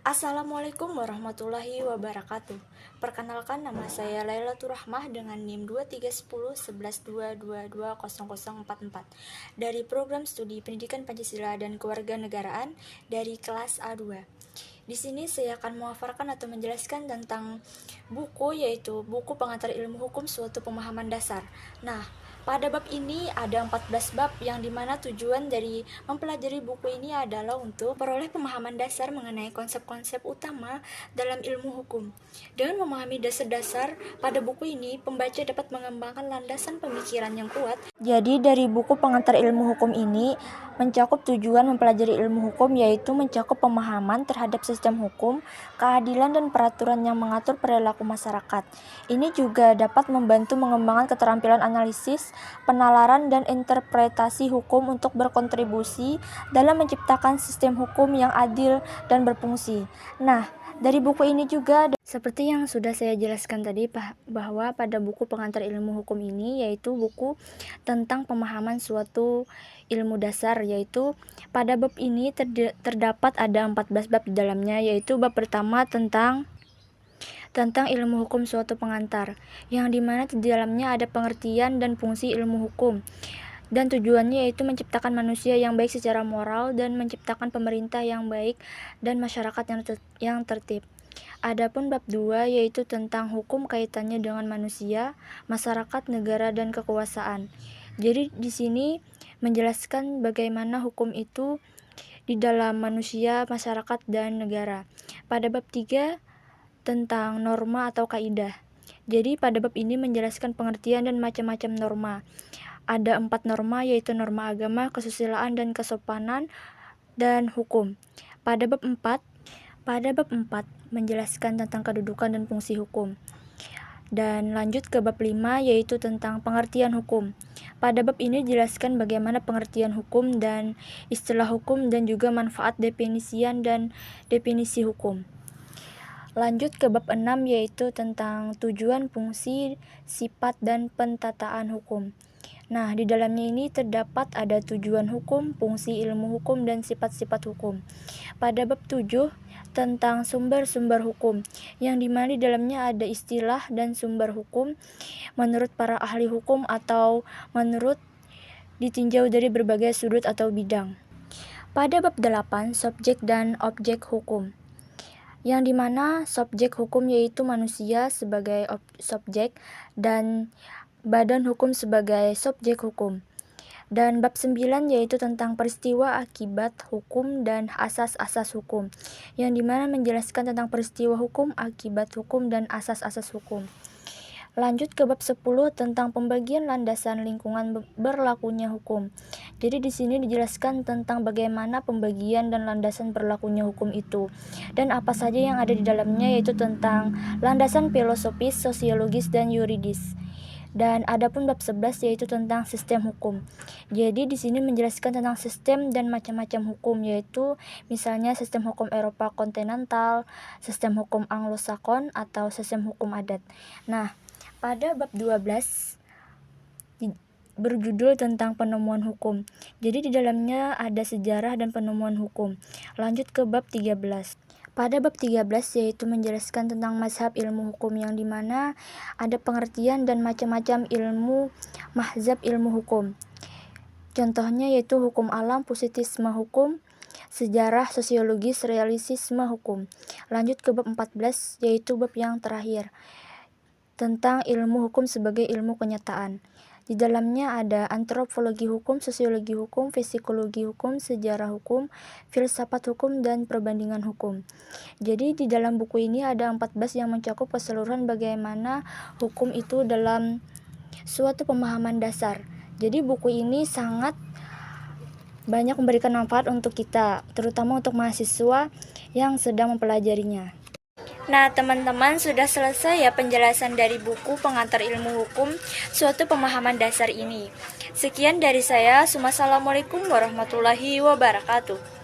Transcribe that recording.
Assalamualaikum warahmatullahi wabarakatuh. Perkenalkan, nama saya Lailatul Rahmah dengan NIM 23101122220044 dari Program Studi Pendidikan Pancasila dan Kewarganegaraan dari kelas A2. Di sini saya akan memaparkan atau menjelaskan tentang buku, yaitu buku pengantar ilmu hukum suatu pemahaman dasar. Nah, pada bab ini ada 14 bab yang dimana tujuan dari mempelajari buku ini adalah untuk memperoleh pemahaman dasar mengenai konsep-konsep utama dalam ilmu hukum. Dengan memahami dasar-dasar pada buku ini, pembaca dapat mengembangkan landasan pemikiran yang kuat. Jadi dari buku pengantar ilmu hukum ini mencakup tujuan mempelajari ilmu hukum, yaitu mencakup pemahaman terhadap sistem hukum, keadilan dan peraturan yang mengatur perilaku masyarakat. Ini juga dapat membantu mengembangkan keterampilan analisis, penalaran dan interpretasi hukum untuk berkontribusi dalam menciptakan sistem hukum yang adil dan berfungsi. Nah, dari buku ini juga seperti yang sudah saya jelaskan tadi, bahwa pada buku pengantar ilmu hukum ini yaitu buku tentang pemahaman suatu ilmu dasar, yaitu pada bab ini terdapat ada 14 bab di dalamnya, yaitu bab pertama tentang ilmu hukum suatu pengantar, yang dimana di dalamnya ada pengertian dan fungsi ilmu hukum. Dan tujuannya yaitu menciptakan manusia yang baik secara moral dan menciptakan pemerintah yang baik dan masyarakat yang tertib. Adapun bab 2 yaitu tentang hukum kaitannya dengan manusia, masyarakat, negara dan kekuasaan. Jadi di sini menjelaskan bagaimana hukum itu di dalam manusia, masyarakat dan negara. Pada bab 3 tentang norma atau kaidah. Jadi pada bab ini menjelaskan pengertian dan macam-macam norma. Ada 4 norma, yaitu norma agama, kesusilaan dan kesopanan, dan hukum. Pada bab 4 menjelaskan tentang kedudukan dan fungsi hukum. Dan lanjut ke bab 5 yaitu tentang pengertian hukum. Pada bab ini dijelaskan bagaimana pengertian hukum dan istilah hukum dan juga manfaat definisian dan definisi hukum. Lanjut ke bab 6 yaitu tentang tujuan, fungsi, sifat dan pentataan hukum. Nah, di dalamnya ini terdapat ada tujuan hukum, fungsi ilmu hukum, dan sifat-sifat hukum. Pada bab 7 tentang sumber-sumber hukum, yang dimana di dalamnya ada istilah dan sumber hukum menurut para ahli hukum atau menurut ditinjau dari berbagai sudut atau bidang. Pada bab 8 subjek dan objek hukum, yang dimana subjek hukum yaitu manusia sebagai subjek dan badan hukum sebagai subjek hukum. Dan bab 9 yaitu tentang peristiwa akibat hukum dan asas-asas hukum, yang dimana menjelaskan tentang peristiwa hukum, akibat hukum, dan asas-asas hukum. Lanjut ke bab 10 tentang pembagian landasan lingkungan berlakunya hukum. Jadi di sini dijelaskan tentang bagaimana pembagian dan landasan berlakunya hukum itu, dan apa saja yang ada di dalamnya, yaitu tentang landasan filosofis, sosiologis, dan yuridis. Dan adapun bab 11 yaitu tentang sistem hukum. Jadi di sini menjelaskan tentang sistem dan macam-macam hukum, yaitu misalnya sistem hukum Eropa kontinental, sistem hukum Anglo-Sakson atau sistem hukum adat. Nah, pada bab 12 berjudul tentang penemuan hukum. Jadi di dalamnya ada sejarah dan penemuan hukum. Lanjut ke bab 13. Pada bab 13 yaitu menjelaskan tentang mazhab ilmu hukum, yang dimana ada pengertian dan macam-macam ilmu mazhab ilmu hukum. Contohnya yaitu hukum alam, positisme hukum, sejarah, sosiologis, realisisme hukum. Lanjut ke bab 14 yaitu bab yang terakhir tentang ilmu hukum sebagai ilmu kenyataan. Di dalamnya ada antropologi hukum, sosiologi hukum, psikologi hukum, sejarah hukum, filsafat hukum, dan perbandingan hukum. Jadi di dalam buku ini ada 14 yang mencakup keseluruhan bagaimana hukum itu dalam suatu pemahaman dasar. Jadi buku ini sangat banyak memberikan manfaat untuk kita, terutama untuk mahasiswa yang sedang mempelajarinya. Nah, teman-teman, sudah selesai ya penjelasan dari buku pengantar ilmu hukum suatu pemahaman dasar ini. Sekian dari saya. Wassalamualaikum warahmatullahi wabarakatuh.